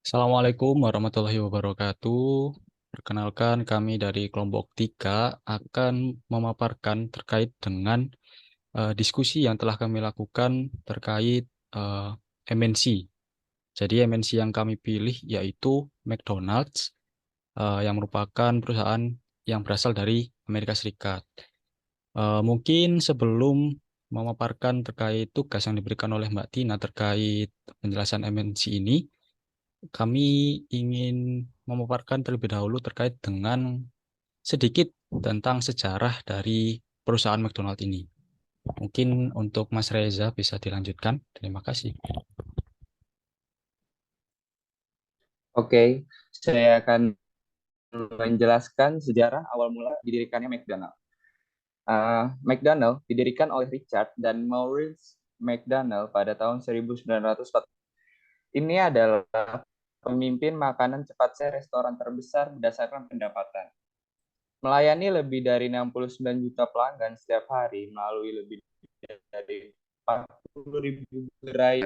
Assalamualaikum warahmatullahi wabarakatuh. Perkenalkan kami dari kelompok 3 akan memaparkan terkait dengan diskusi yang telah kami lakukan terkait eh, MNC. Jadi MNC yang kami pilih yaitu McDonald's yang merupakan perusahaan yang berasal dari Amerika Serikat. Mungkin sebelum memaparkan terkait tugas yang diberikan oleh Mbak Tina terkait penjelasan MNC ini, kami ingin memaparkan terlebih dahulu terkait dengan sedikit tentang sejarah dari perusahaan McDonald ini. Mungkin untuk Mas Reza bisa dilanjutkan. Terima kasih. Oke, saya akan menjelaskan sejarah awal mula didirikannya McDonald. McDonald didirikan oleh Richard dan Maurice McDonald pada tahun 1940. Ini adalah pemimpin makanan cepat saji restoran terbesar berdasarkan pendapatan. Melayani lebih dari 69 juta pelanggan setiap hari melalui lebih dari 40.000 gerai.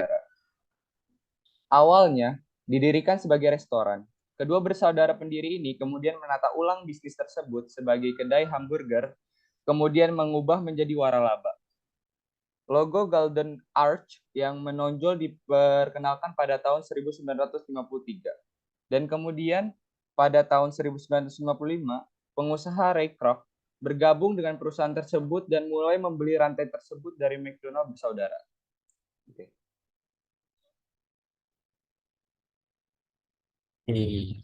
Awalnya didirikan sebagai restoran. Kedua bersaudara pendiri ini kemudian menata ulang bisnis tersebut sebagai kedai hamburger, kemudian mengubah menjadi waralaba. Logo Golden Arch yang menonjol diperkenalkan pada tahun 1953. Dan kemudian pada tahun 1955, pengusaha Ray Kroc bergabung dengan perusahaan tersebut dan mulai membeli rantai tersebut dari McDonald bersaudara. Oke.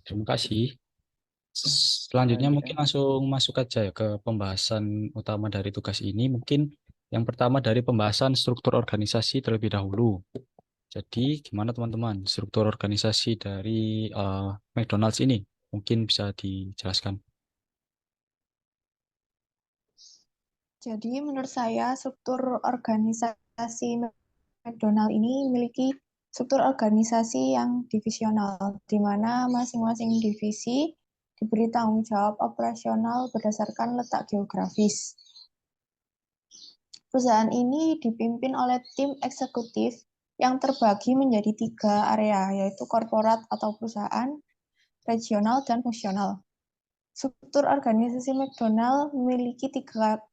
Terima kasih. Selanjutnya mungkin Selanjutnya. langsung masuk aja ya ke pembahasan utama dari tugas ini. Mungkin yang pertama dari pembahasan struktur organisasi terlebih dahulu. Jadi gimana teman-teman struktur organisasi dari McDonald's ini? Mungkin bisa dijelaskan. Jadi menurut saya struktur organisasi McDonald ini memiliki struktur organisasi yang divisional, di mana masing-masing divisi diberi tanggung jawab operasional berdasarkan letak geografis. Perusahaan ini dipimpin oleh tim eksekutif yang terbagi menjadi 3 area, yaitu korporat atau perusahaan, regional, dan fungsional. Struktur organisasi McDonald memiliki 3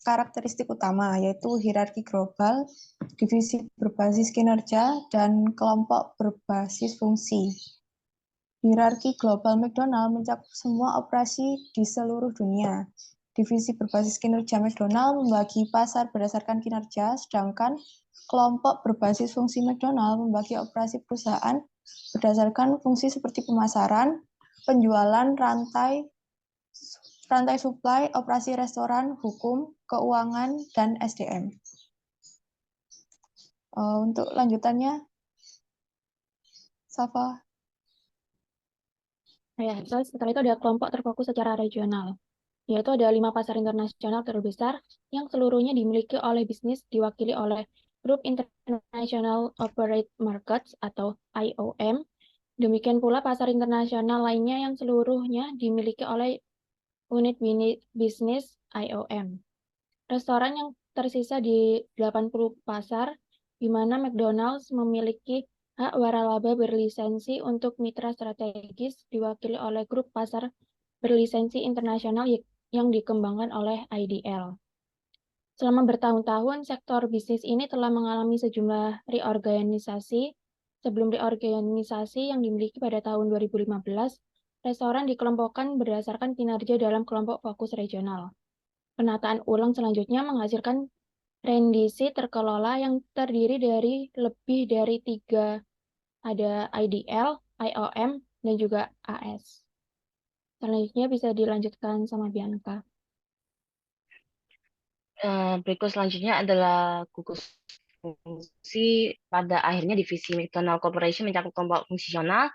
karakteristik utama, yaitu hierarki global, divisi berbasis kinerja, dan kelompok berbasis fungsi. Hierarki global McDonald mencakup semua operasi di seluruh dunia. Divisi berbasis kinerja McDonald membagi pasar berdasarkan kinerja, sedangkan kelompok berbasis fungsi McDonald membagi operasi perusahaan berdasarkan fungsi seperti pemasaran, penjualan, rantai suplai, operasi restoran, hukum, keuangan, dan SDM. Untuk lanjutannya, Safa. Ya, terus setelah itu ada kelompok terfokus secara regional, yaitu ada 5 pasar internasional terbesar yang seluruhnya dimiliki oleh bisnis diwakili oleh Group International Operate Markets atau IOM. Demikian pula pasar internasional lainnya yang seluruhnya dimiliki oleh unit bisnis IOM. Restoran yang tersisa di 80 pasar, di mana McDonald's memiliki hak waralaba berlisensi untuk mitra strategis diwakili oleh grup pasar berlisensi internasional yang dikembangkan oleh IDL. Selama bertahun-tahun, sektor bisnis ini telah mengalami sejumlah reorganisasi. Sebelum reorganisasi yang dimiliki pada tahun 2015, restoran dikelompokkan berdasarkan kinerja dalam kelompok fokus regional. Penataan ulang selanjutnya menghasilkan rendisi terkelola yang terdiri dari lebih dari 3, ada IDL, IOM, dan juga AS. Selanjutnya bisa dilanjutkan sama Bianca. Berikut selanjutnya adalah gugus fungsi. Pada akhirnya divisi McDonald Corporation mencakup kelompok fungsional.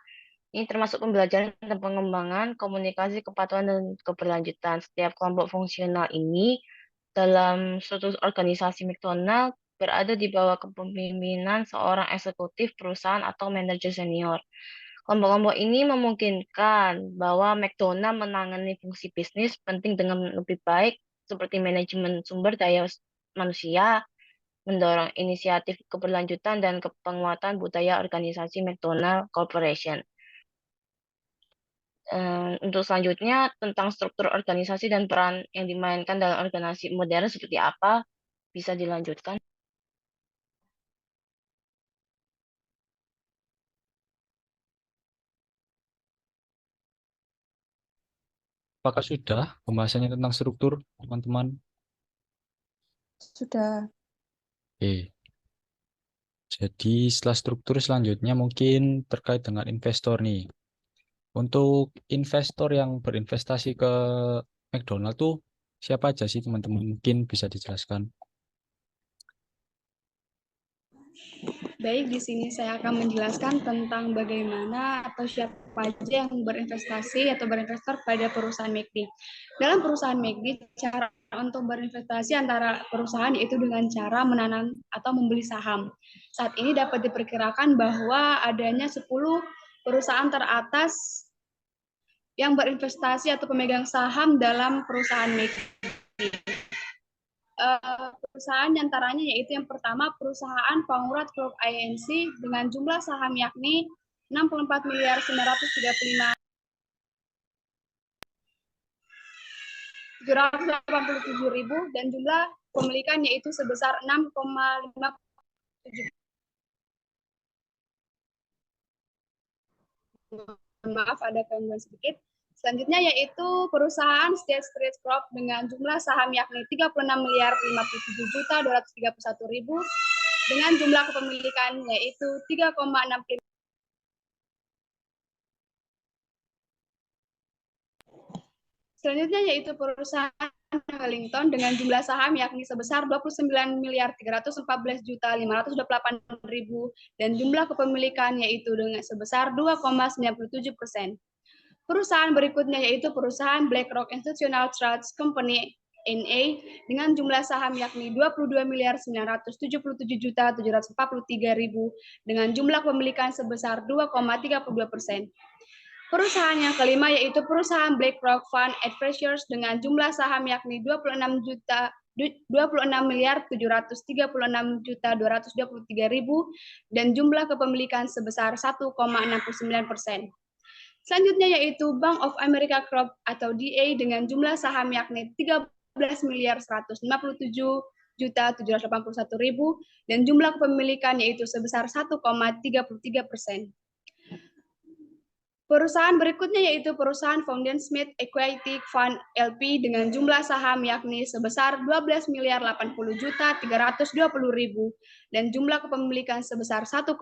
Ini termasuk pembelajaran dan pengembangan komunikasi, kepatuhan, dan keberlanjutan. Setiap kelompok fungsional ini dalam suatu organisasi McDonald berada di bawah kepemimpinan seorang eksekutif perusahaan atau manajer senior. Kelompok-kelompok ini memungkinkan bahwa McDonald menangani fungsi bisnis penting dengan lebih baik, seperti manajemen sumber daya manusia, mendorong inisiatif keberlanjutan, dan penguatan budaya organisasi McDonald Corporation. Untuk selanjutnya tentang struktur organisasi dan peran yang dimainkan dalam organisasi modern seperti apa, bisa dilanjutkan. Apakah sudah pembahasannya tentang struktur, teman-teman? Sudah. Oke. Jadi setelah struktur selanjutnya mungkin terkait dengan investor nih. Untuk investor yang berinvestasi ke McDonald tuh siapa aja sih teman-teman? Mungkin bisa dijelaskan. Baik, di sini saya akan menjelaskan tentang bagaimana atau siapa aja yang berinvestasi atau berinvestor pada perusahaan McD. Dalam perusahaan McD, cara untuk berinvestasi antara perusahaan yaitu dengan cara menanam atau membeli saham. Saat ini dapat diperkirakan bahwa adanya 10 perusahaan teratas yang berinvestasi atau pemegang saham dalam perusahaan McD. Perusahaan antaranya yaitu yang pertama perusahaan Pangurad Group Inc. dengan jumlah saham yakni 64 miliar 935 787.000 dan jumlah pemilikan yaitu sebesar 6,5. Maaf ada gangguan sedikit. Selanjutnya yaitu perusahaan State Street Corp dengan jumlah saham yakni 36 miliar 57 juta 231.000 dengan jumlah kepemilikan yaitu 3,65. Selanjutnya yaitu perusahaan Wellington dengan jumlah saham yakni sebesar 29 miliar 314 juta 528.000 dan jumlah kepemilikan yaitu dengan sebesar 2,97%. Perusahaan berikutnya yaitu perusahaan BlackRock Institutional Trust Company NA dengan jumlah saham yakni 22 miliar 977 juta 743.000 dengan jumlah kepemilikan sebesar 2,32%. Perusahaan yang kelima yaitu perusahaan BlackRock Fund Advisors dengan jumlah saham yakni 26 miliar 736 juta 223.000 dan jumlah kepemilikan sebesar 1,69%. Selanjutnya yaitu Bank of America Corp atau DA dengan jumlah saham yakni 13 miliar 157 juta 781.000 dan jumlah kepemilikan yaitu sebesar 1,33%. Perusahaan berikutnya yaitu perusahaan Fountain Smith Equity Fund LP dengan jumlah saham yakni sebesar 12 miliar 80 juta 320.000 dan jumlah kepemilikan sebesar 1,22%.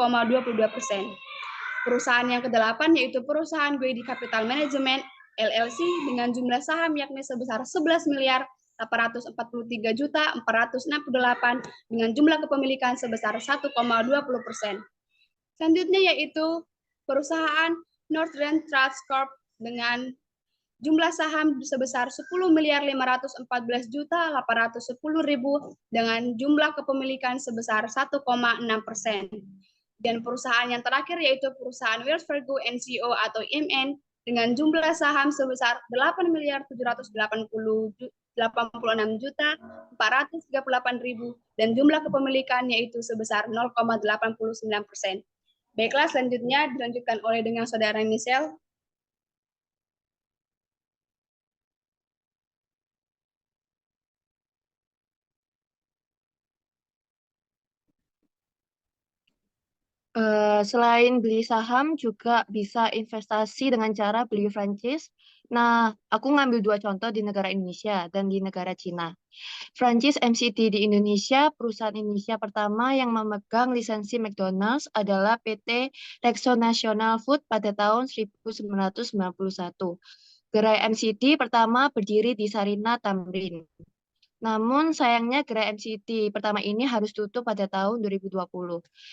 Perusahaan yang kedelapan yaitu perusahaan Gwedi Capital Management LLC dengan jumlah saham yakni sebesar 11 miliar 843 juta 468 dengan jumlah kepemilikan sebesar 1,20%. Selanjutnya yaitu perusahaan Northern Trust Corp dengan jumlah saham sebesar 10 miliar 514 juta 810.000 dengan jumlah kepemilikan sebesar 1,6%. Dan perusahaan yang terakhir yaitu perusahaan Wells Fargo NCO atau IMN dengan jumlah saham sebesar 8 miliar 786 juta 438.000 dan jumlah kepemilikan yaitu sebesar 0,89%. Baiklah, selanjutnya dilanjutkan oleh dengan Saudara Michelle. Selain beli saham, juga bisa investasi dengan cara beli franchise. Nah, aku ngambil 2 contoh di negara Indonesia dan di negara Cina. Franchise McD di Indonesia, perusahaan Indonesia pertama yang memegang lisensi McDonald's adalah PT Rexona National Food pada tahun 1991. Gerai McD pertama berdiri di Sarina, Tamrin. Namun sayangnya gerai McD pertama ini harus tutup pada tahun 2020.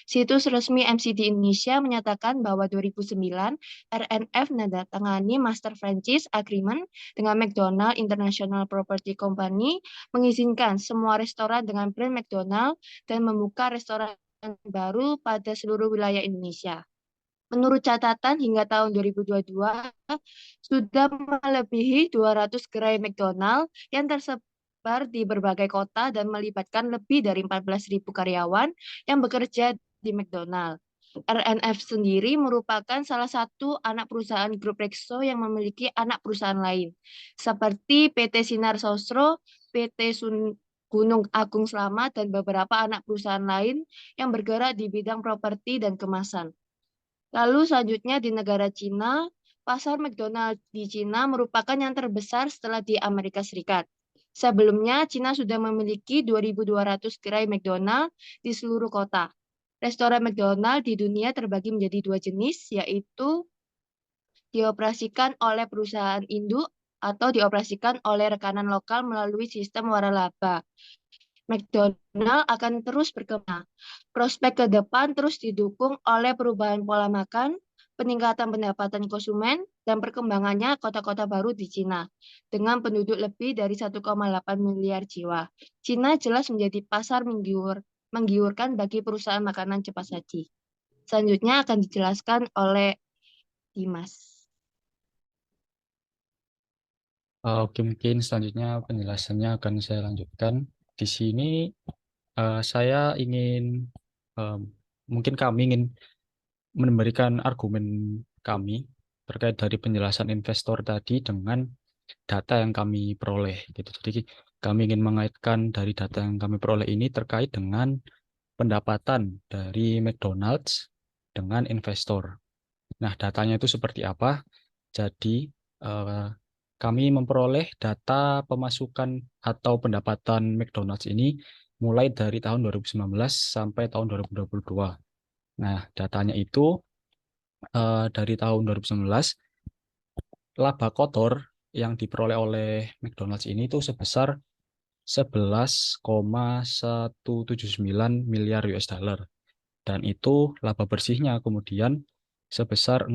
Situs resmi McD Indonesia menyatakan bahwa 2009 RNF menandatangani Master Franchise Agreement dengan McDonald International Property Company mengizinkan semua restoran dengan brand McDonald dan membuka restoran baru pada seluruh wilayah Indonesia. Menurut catatan hingga tahun 2022 sudah melebihi 200 gerai McDonald yang tersebar di berbagai kota dan melibatkan lebih dari 14.000 karyawan yang bekerja di McDonald. RNF sendiri merupakan salah satu anak perusahaan grup Rexo yang memiliki anak perusahaan lain, seperti PT Sinar Sosro, PT Gunung Agung Slamet, dan beberapa anak perusahaan lain yang bergerak di bidang properti dan kemasan. Lalu selanjutnya di negara Cina, pasar McDonald di Cina merupakan yang terbesar setelah di Amerika Serikat. Sebelumnya, Cina sudah memiliki 2.200 gerai McDonald di seluruh kota. Restoran McDonald di dunia terbagi menjadi dua jenis, yaitu dioperasikan oleh perusahaan induk atau dioperasikan oleh rekanan lokal melalui sistem waralaba. McDonald akan terus berkembang. Prospek ke depan terus didukung oleh perubahan pola makan, peningkatan pendapatan konsumen, dan perkembangannya kota-kota baru di Cina. Dengan penduduk lebih dari 1,8 miliar jiwa, Cina jelas menjadi pasar menggiurkan bagi perusahaan makanan cepat saji. Selanjutnya akan dijelaskan oleh Dimas. Oke, mungkin selanjutnya penjelasannya akan saya lanjutkan. Di sini saya ingin, mungkin kami ingin memberikan argumen kami terkait dari penjelasan investor tadi dengan data yang kami peroleh gitu. Jadi kami ingin mengaitkan dari data yang kami peroleh ini terkait dengan pendapatan dari McDonald's dengan investor. Nah, datanya itu seperti apa? Jadi kami memperoleh data pemasukan atau pendapatan McDonald's ini mulai dari tahun 2019 sampai tahun 2022. Nah, datanya itu dari tahun 2019, laba kotor yang diperoleh oleh McDonald's ini itu sebesar 11,179 miliar US dollar. Dan itu laba bersihnya kemudian sebesar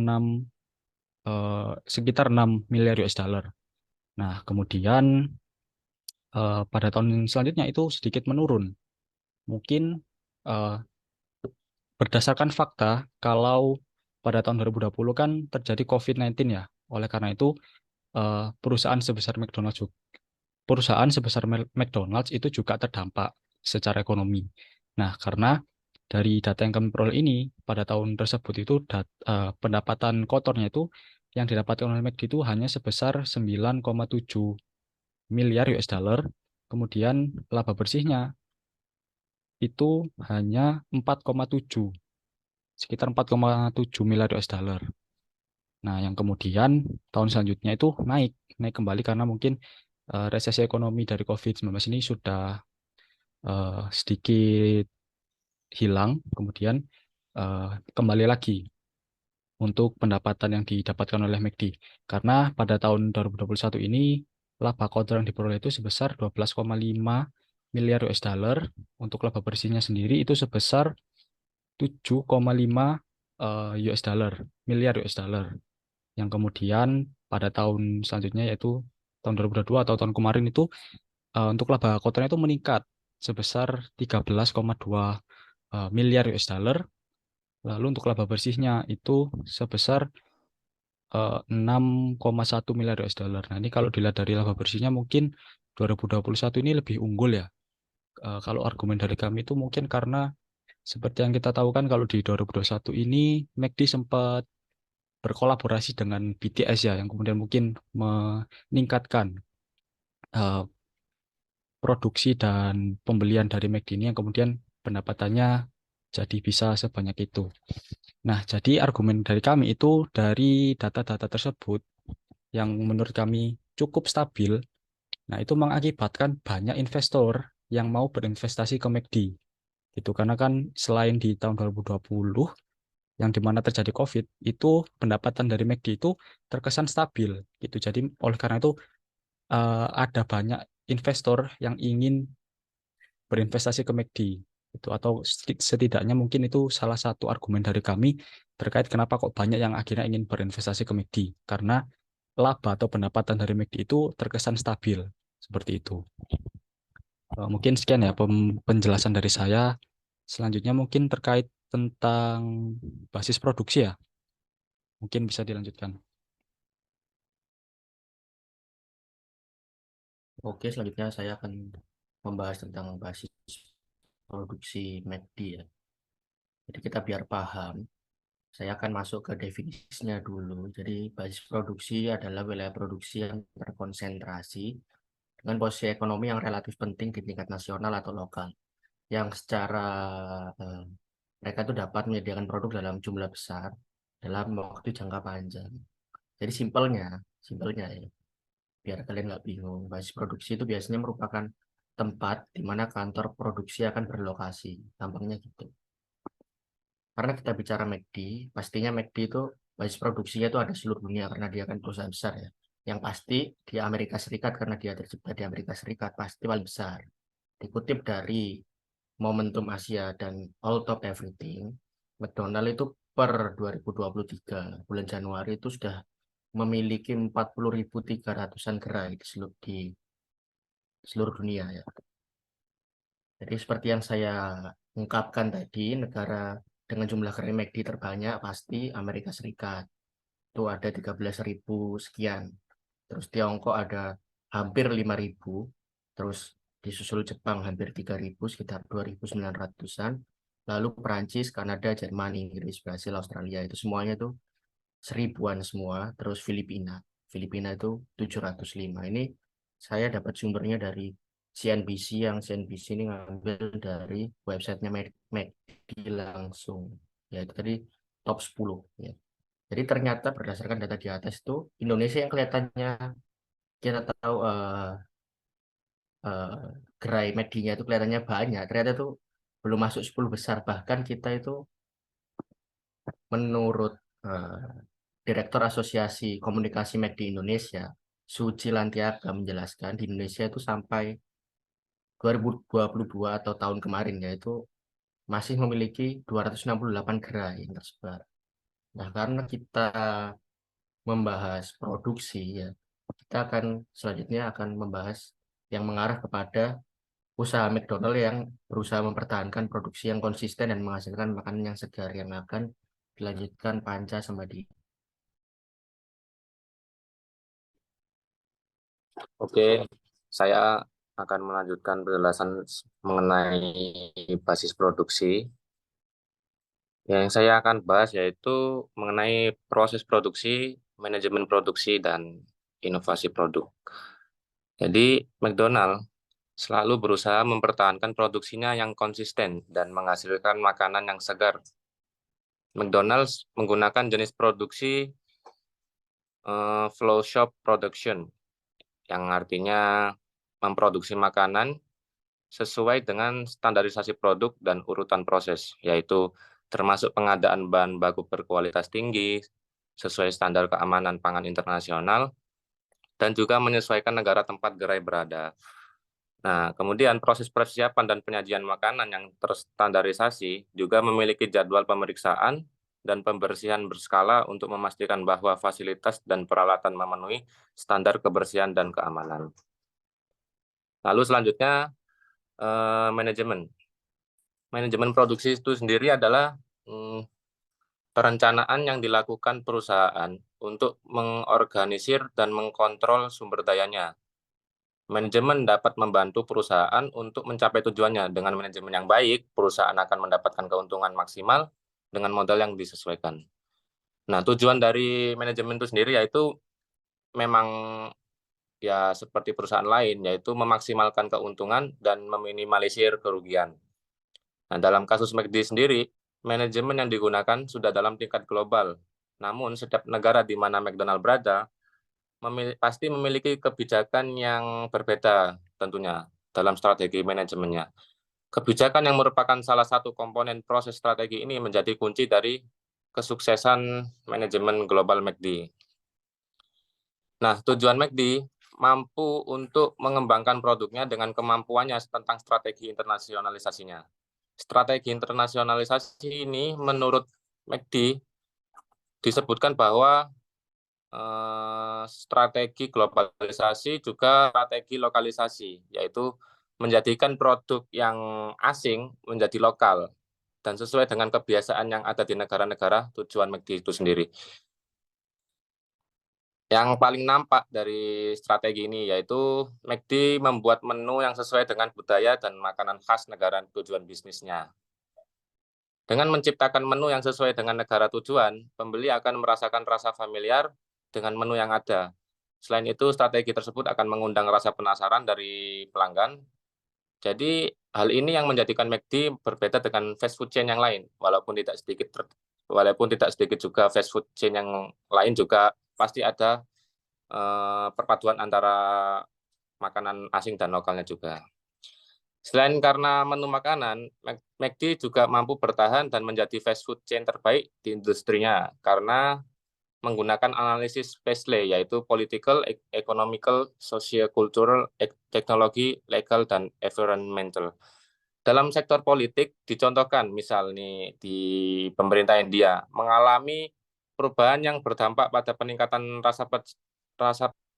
sekitar 6 miliar US dollar. Nah, kemudian pada tahun selanjutnya itu sedikit menurun. Mungkin eh, berdasarkan fakta kalau pada tahun 2020 kan terjadi COVID-19 ya. Oleh karena itu perusahaan sebesar McDonald's itu juga terdampak secara ekonomi. Nah, karena dari data yang kami peroleh ini pada tahun tersebut itu pendapatan kotornya itu yang didapatkan oleh McD itu hanya sebesar 9,7 miliar US dollar. Kemudian laba bersihnya itu hanya 4,7, sekitar 4,7 miliar US dollar. Nah, yang kemudian tahun selanjutnya itu naik kembali karena mungkin resesi ekonomi dari COVID-19 ini sudah sedikit hilang, kemudian kembali lagi untuk pendapatan yang didapatkan oleh McD. Karena pada tahun 2021 ini laba kotor yang diperoleh itu sebesar 12,5 miliar US dollar. Untuk laba bersihnya sendiri itu sebesar 7,5 US dollar, miliar US dollar. Yang kemudian pada tahun selanjutnya yaitu tahun 2022 atau tahun kemarin itu untuk laba kotornya itu meningkat sebesar 13,2 miliar US dollar. Lalu untuk laba bersihnya itu sebesar 6,1 miliar US dollar. Nah, ini kalau dilihat dari laba bersihnya mungkin 2021 ini lebih unggul ya. Kalau argumen dari kami itu mungkin karena seperti yang kita tahu kan kalau di 2021 ini McD sempat berkolaborasi dengan BTS ya, yang kemudian mungkin meningkatkan eh, produksi dan pembelian dari McD ini yang kemudian pendapatannya jadi bisa sebanyak itu. Nah, jadi argumen dari kami itu dari data-data tersebut yang menurut kami cukup stabil. Nah, itu mengakibatkan banyak investor yang mau berinvestasi ke McD. Itu karena kan selain di tahun 2020 yang dimana terjadi COVID, itu pendapatan dari McD itu terkesan stabil gitu. Jadi oleh karena itu ada banyak investor yang ingin berinvestasi ke McD itu, atau setidaknya mungkin itu salah satu argumen dari kami terkait kenapa kok banyak yang akhirnya ingin berinvestasi ke McD, karena laba atau pendapatan dari McD itu terkesan stabil seperti itu. Mungkin sekian ya penjelasan dari saya. Selanjutnya mungkin terkait tentang basis produksi ya. Mungkin bisa dilanjutkan. Oke, selanjutnya saya akan membahas tentang basis produksi McD ya. Jadi kita biar paham, saya akan masuk ke definisinya dulu. Jadi basis produksi adalah wilayah produksi yang terkonsentrasi dengan posisi ekonomi yang relatif penting di tingkat nasional atau lokal, yang secara mereka itu dapat menyediakan produk dalam jumlah besar dalam waktu jangka panjang. Jadi simpelnya ya, biar kalian nggak bingung, basis produksi itu biasanya merupakan tempat di mana kantor produksi akan berlokasi, gampangnya gitu. Karena kita bicara McD, pastinya McD itu basis produksinya itu ada seluruh dunia karena dia kan perusahaan besar ya. Yang pasti di Amerika Serikat karena dia tercipta di Amerika Serikat pasti paling besar. Dikutip dari Momentum Asia dan All Top Everything, McDonald itu per 2023 bulan Januari itu sudah memiliki 40.300-an gerai di seluruh dunia ya. Jadi seperti yang saya ungkapkan tadi, negara dengan jumlah gerai McD terbanyak pasti Amerika Serikat. Itu ada 13.000 sekian. Terus Tiongkok ada hampir 5.000. Terus disusul Jepang hampir 3.000, sekitar 2.900-an. Lalu Perancis, Kanada, Jerman, Inggris, Brasil, Australia itu semuanya itu 1.000-an semua. Terus Filipina itu 705. Ini saya dapat sumbernya dari CNBC, yang CNBC ini ngambil dari websitenya McD langsung. Yaitu tadi top 10. Ya. Jadi ternyata berdasarkan data di atas itu, Indonesia yang kelihatannya kita tahu gerai McD-nya itu kelihatannya banyak, ternyata itu belum masuk 10 besar. Bahkan kita itu menurut Direktur Asosiasi Komunikasi McD Indonesia, Suci Lantiaga menjelaskan di Indonesia itu sampai 2022 atau tahun kemarin yaitu masih memiliki 268 gerai yang tersebar. Nah, karena kita membahas produksi ya, kita akan selanjutnya akan membahas yang mengarah kepada usaha McDonald yang berusaha mempertahankan produksi yang konsisten dan menghasilkan makanan yang segar yang akan dilanjutkan Panca sama di. Oke, saya akan melanjutkan penjelasan mengenai basis produksi. Yang saya akan bahas yaitu mengenai proses produksi, manajemen produksi, dan inovasi produk. Jadi, McDonald selalu berusaha mempertahankan produksinya yang konsisten dan menghasilkan makanan yang segar. McDonald's menggunakan jenis produksi flow shop production, yang artinya memproduksi makanan sesuai dengan standarisasi produk dan urutan proses, yaitu termasuk pengadaan bahan baku berkualitas tinggi, sesuai standar keamanan pangan internasional, dan juga menyesuaikan negara tempat gerai berada. Nah, kemudian proses persiapan dan penyajian makanan yang terstandarisasi juga memiliki jadwal pemeriksaan dan pembersihan berskala untuk memastikan bahwa fasilitas dan peralatan memenuhi standar kebersihan dan keamanan. Lalu selanjutnya, manajemen produksi itu sendiri adalah perencanaan yang dilakukan perusahaan untuk mengorganisir dan mengkontrol sumber dayanya. Manajemen dapat membantu perusahaan untuk mencapai tujuannya. Dengan manajemen yang baik, perusahaan akan mendapatkan keuntungan maksimal dengan modal yang disesuaikan. Nah, tujuan dari manajemen itu sendiri yaitu memang ya seperti perusahaan lain, yaitu memaksimalkan keuntungan dan meminimalisir kerugian. Nah, dalam kasus McD sendiri, manajemen yang digunakan sudah dalam tingkat global. Namun, setiap negara di mana McDonald berada, pasti memiliki kebijakan yang berbeda tentunya dalam strategi manajemennya. Kebijakan yang merupakan salah satu komponen proses strategi ini menjadi kunci dari kesuksesan manajemen global McD. Nah, tujuan McD mampu untuk mengembangkan produknya dengan kemampuannya tentang strategi internasionalisasinya. Strategi internasionalisasi ini menurut McD disebutkan bahwa strategi globalisasi juga strategi lokalisasi, yaitu menjadikan produk yang asing menjadi lokal dan sesuai dengan kebiasaan yang ada di negara-negara tujuan McD itu sendiri. Yang paling nampak dari strategi ini yaitu McD membuat menu yang sesuai dengan budaya dan makanan khas negara tujuan bisnisnya. Dengan menciptakan menu yang sesuai dengan negara tujuan, pembeli akan merasakan rasa familiar dengan menu yang ada. Selain itu, strategi tersebut akan mengundang rasa penasaran dari pelanggan. Jadi, hal ini yang menjadikan McD berbeda dengan fast food chain yang lain, walaupun tidak sedikit juga fast food chain yang lain juga pasti ada perpaduan antara makanan asing dan lokalnya juga. Selain karena menu makanan, McD juga mampu bertahan dan menjadi fast food chain terbaik di industrinya karena menggunakan analisis PESLE, yaitu political, economical, socio-cultural, teknologi, legal, dan environmental. Dalam sektor politik, dicontohkan misal nih di pemerintah India mengalami perubahan yang berdampak pada peningkatan rasa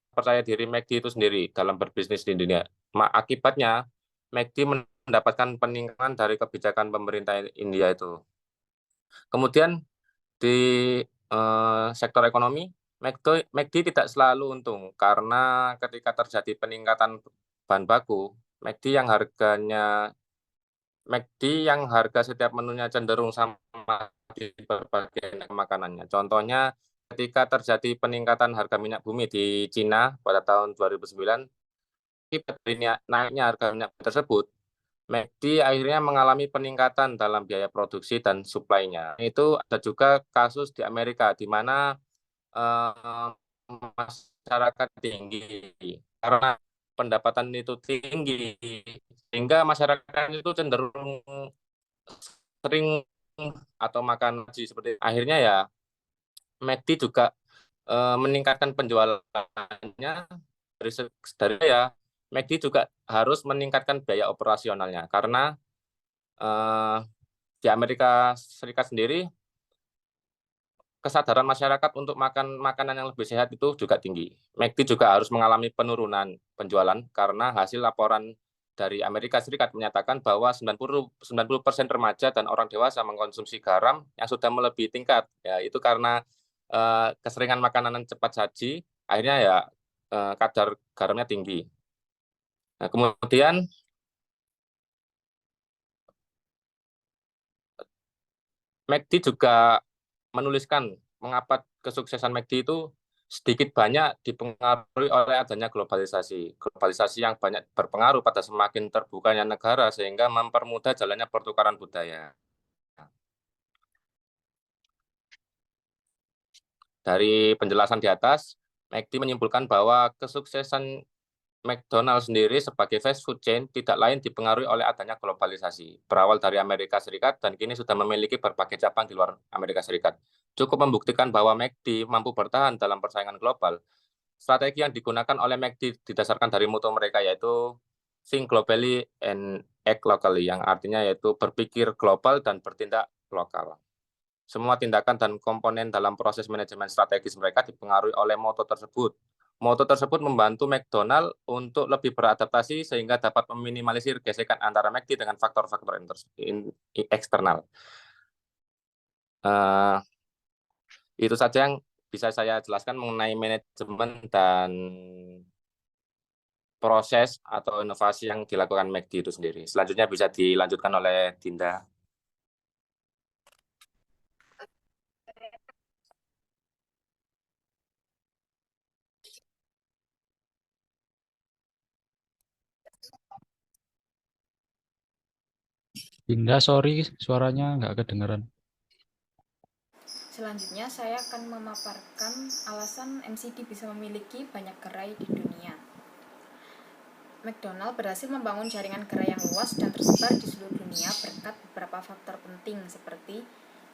percaya diri McD itu sendiri dalam berbisnis di dunia. Akibatnya, McD mendapatkan peningkatan dari kebijakan pemerintah India itu. Kemudian di sektor ekonomi, McD tidak selalu untung karena ketika terjadi peningkatan bahan baku, McD yang harga setiap menunya cenderung sama di berbagai makanannya. Contohnya, ketika terjadi peningkatan harga minyak bumi di Cina pada tahun 2009, akibat naiknya harga minyak tersebut, McD akhirnya mengalami peningkatan dalam biaya produksi dan suplainya. Itu ada juga kasus di Amerika di mana masyarakat tinggi karena pendapatan itu tinggi sehingga masyarakat itu cenderung sering atau makan haji seperti itu. Akhirnya ya McD juga meningkatkan penjualannya dari ya McD juga harus meningkatkan biaya operasionalnya karena di Amerika Serikat sendiri kesadaran masyarakat untuk makan makanan yang lebih sehat itu juga tinggi. McD juga harus mengalami penurunan penjualan karena hasil laporan dari Amerika Serikat menyatakan bahwa 90% remaja dan orang dewasa mengkonsumsi garam yang sudah melebihi tingkat. Ya, itu karena keseringan makanan cepat saji, akhirnya ya kadar garamnya tinggi. Nah, kemudian McD juga menuliskan mengapa kesuksesan McD itu sedikit banyak dipengaruhi oleh adanya globalisasi. Globalisasi yang banyak berpengaruh pada semakin terbukanya negara sehingga mempermudah jalannya pertukaran budaya. Dari penjelasan di atas, McD menyimpulkan bahwa kesuksesan McDonald's sendiri sebagai fast food chain tidak lain dipengaruhi oleh adanya globalisasi. Berawal dari Amerika Serikat dan kini sudah memiliki berbagai cabang di luar Amerika Serikat. Cukup membuktikan bahwa McD mampu bertahan dalam persaingan global. Strategi yang digunakan oleh McD didasarkan dari moto mereka yaitu think globally and act locally, yang artinya yaitu berpikir global dan bertindak lokal. Semua tindakan dan komponen dalam proses manajemen strategis mereka dipengaruhi oleh moto tersebut. Moto tersebut membantu McDonald untuk lebih beradaptasi sehingga dapat meminimalisir gesekan antara McD dengan faktor-faktor eksternal. Itu saja yang bisa saya jelaskan mengenai manajemen dan proses atau inovasi yang dilakukan McD itu sendiri. Selanjutnya bisa dilanjutkan oleh Dinda. Dinda, sorry, suaranya nggak kedengeran. Selanjutnya saya akan memaparkan alasan McD bisa memiliki banyak gerai di dunia. McDonald berhasil membangun jaringan gerai yang luas dan tersebar di seluruh dunia berkat beberapa faktor penting seperti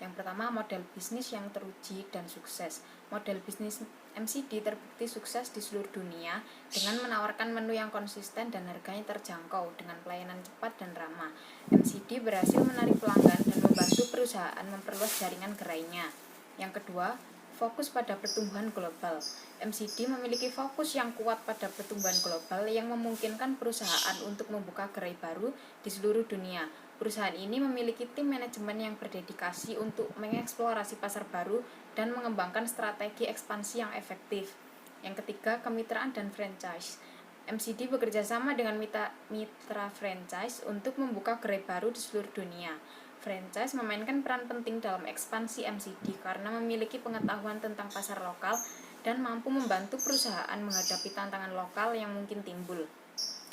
yang pertama, model bisnis yang teruji dan sukses. Model bisnis McD terbukti sukses di seluruh dunia dengan menawarkan menu yang konsisten dan harganya terjangkau dengan pelayanan cepat dan ramah. McD berhasil menarik pelanggan dan membantu perusahaan memperluas jaringan gerainya. Yang kedua, fokus pada pertumbuhan global. McD memiliki fokus yang kuat pada pertumbuhan global yang memungkinkan perusahaan untuk membuka gerai baru di seluruh dunia. Perusahaan ini memiliki tim manajemen yang berdedikasi untuk mengeksplorasi pasar baru dan mengembangkan strategi ekspansi yang efektif. Yang ketiga, kemitraan dan franchise. McD bekerja sama dengan mitra franchise untuk membuka gerai baru di seluruh dunia. Franchise memainkan peran penting dalam ekspansi MCD karena memiliki pengetahuan tentang pasar lokal dan mampu membantu perusahaan menghadapi tantangan lokal yang mungkin timbul.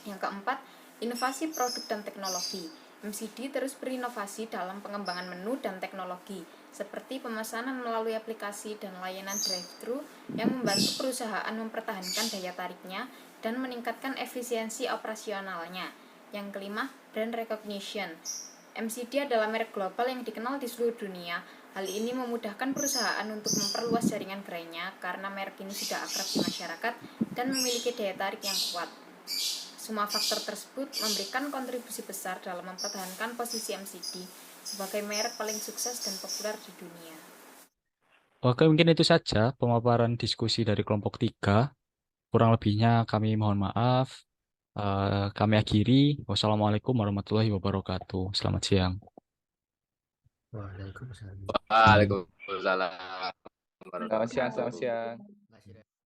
Yang keempat, inovasi produk dan teknologi. MCD terus berinovasi dalam pengembangan menu dan teknologi, seperti pemesanan melalui aplikasi dan layanan drive-thru yang membantu perusahaan mempertahankan daya tariknya dan meningkatkan efisiensi operasionalnya. Yang kelima, brand recognition. MCD adalah merek global yang dikenal di seluruh dunia. Hal ini memudahkan perusahaan untuk memperluas jaringan gerainya karena merek ini sudah akrab di masyarakat dan memiliki daya tarik yang kuat. Semua faktor tersebut memberikan kontribusi besar dalam mempertahankan posisi MCD sebagai merek paling sukses dan populer di dunia. Oke, mungkin itu saja pemaparan diskusi dari kelompok 3. Kurang lebihnya kami mohon maaf. Kami akhiri. Wassalamualaikum warahmatullahi wabarakatuh. Selamat siang. Waalaikumsalam. Waalaikumsalam. Selamat siang, selamat siang.